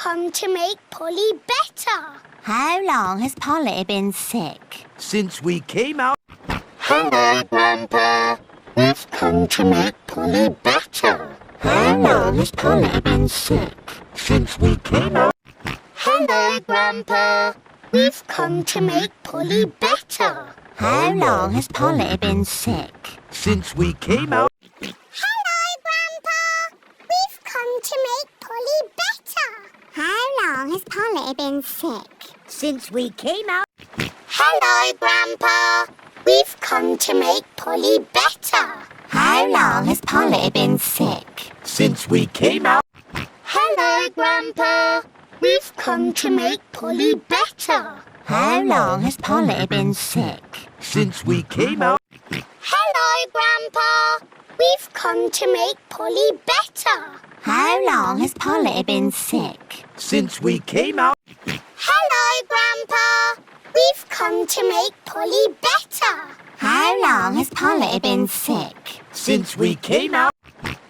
come to make Polly better. How long has Polly been sick? Since we came out. Hello, Grandpa. We've come to make Polly better. How long has Polly been sick? Since we came out. Hello, Grandpa. We've come to make Polly better. How long has Polly been sick? Since we came out. Hello, Grandpa. We've come to make Polly better. How long has Polly been sick? Since we came out. Hello, Grandpa. We've come to make Polly better. How long has Polly been sick? Since we came out. Hello, Grandpa. We've come to make Polly better. How long has Polly been sick? Since we came out. Hello, Grandpa. We've come to make Polly better. How long has Polly been sick? Since we came out. Hello, Grandpa. We've come to make Polly better. How long has Polly been sick? Since we came out.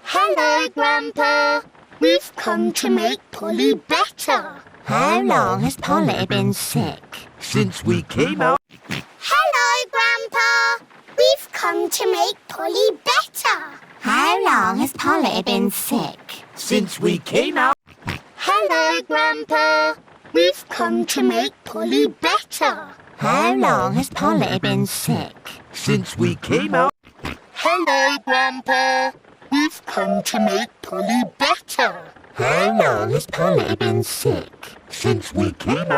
Hello, Grandpa. We've come to make Polly better. How long has Polly been sick? Since we came out. Hello, Grandpa. We've come to make Polly better. How long has Polly been sick? Since we came out. Hello, Grandpa. We've come to make Polly better. How long has Polly been sick? Since we came out. Hello, Grandpa. We've come to make Polly better. How long has Polly been sick? Since we came out.